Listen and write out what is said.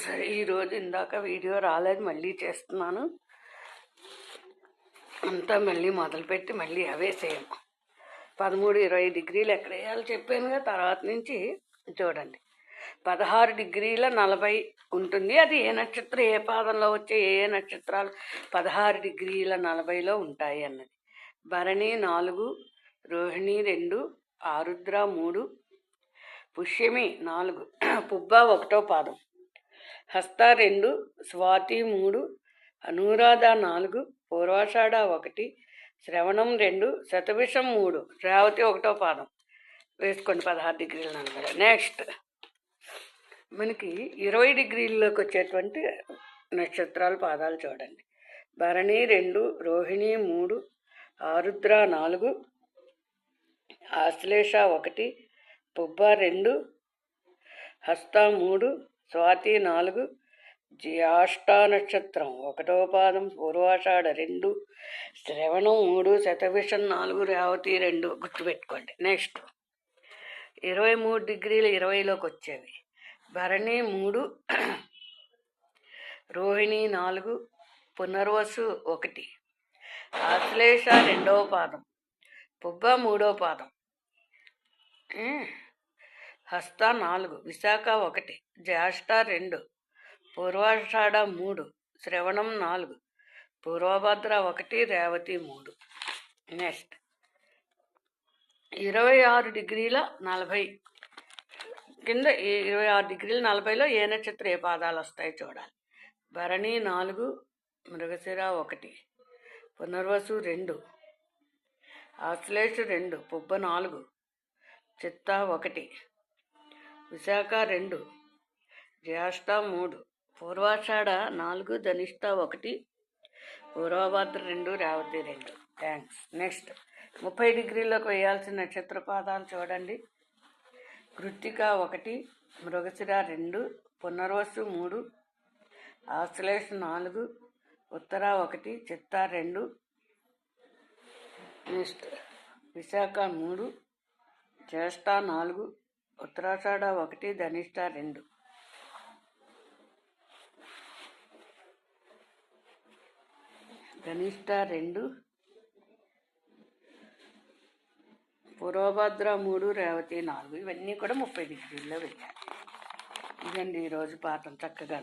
సరే, ఈరోజు ఇందాక వీడియో రాలేదు, మళ్ళీ చేస్తున్నాను. అంతా మళ్ళీ మొదలుపెట్టి మళ్ళీ అవే సేమ్ 13-20 డిగ్రీలు ఎక్కడ వేయాలో చెప్పానుగా. తర్వాత నుంచి చూడండి, 16°40 ఉంటుంది. అది ఏ నక్షత్రం, ఏ పాదంలో వచ్చే ఏ నక్షత్రాలు 16°40లో ఉంటాయి అన్నది. భరణి 4, రోహిణి 2, ఆరుద్ర 3, పుష్యమి 4, పుబ్బ 1వ పాదం, హస్త 2, స్వాతి 3, అనురాధ 4, పూర్వాషాఢ 1, శ్రవణం 2, శతభిషం 3, రేవతి 1వ పాదం వేసుకోండి 16°40. నెక్స్ట్ మనకి 20 డిగ్రీల్లోకి వచ్చేటువంటి నక్షత్రాల పాదాలు చూడండి. భరణి 2, రోహిణి 3, ఆరుద్ర 4, ఆశ్లేష 1, పుబ్బ 2, హస్త 3, స్వాతి 4, జ్యేష్ఠ నక్షత్రం 1వ పాదం, పూర్వాషాఢ 2, శ్రవణం 3, శతభిషం 4, రేవతి 2 గుర్తుపెట్టుకోండి. నెక్స్ట్ 23°20లోకి వచ్చేవి. భరణి 3, రోహిణి 4, పునర్వసు 1, ఆశ్లేష 2వ పాదం, పుబ్బ 3వ పాదం, హస్త 4, విశాఖ 1, జ్యేష్ఠ 2, పూర్వాషాఢ 3, శ్రవణం 4, పూర్వభద్ర 1, రేవతి 3. నెక్స్ట్ 26°40 కింద 26°40లో ఏ నక్షత్రం ఏ పాదాలు వస్తాయో చూడాలి. భరణి 4, మృగశిర 1, పునర్వసు 2, ఆశ్లేష 2, పుబ్బ 4, చిత్త 1, విశాఖ 2, జ్యేష్ఠ 3, పూర్వాషాఢ 4, ధనిష్ట 1, పూర్వభద్ర 2, రేవతి 2. థ్యాంక్స్. నెక్స్ట్ 30°లోకి వేయాల్సిన నక్షత్ర పాదాలు చూడండి. కృత్తిక 1, మృగశిర 2, పునర్వసు 3, ఆశ్లేష 4, ఉత్తర 1, చిత్త 2, నెక్స్ట్ విశాఖ 3, జ్యేష్ఠ 4, ఉత్తరాషాఢ 1, ధనిష్ట 2. ధనిష్ట 2, పూర్వభద్ర 3, రేవతి 4. ఇవన్నీ కూడా 30°లో వేయాలి. ఇదండి ఈరోజు పాఠం. చక్కగా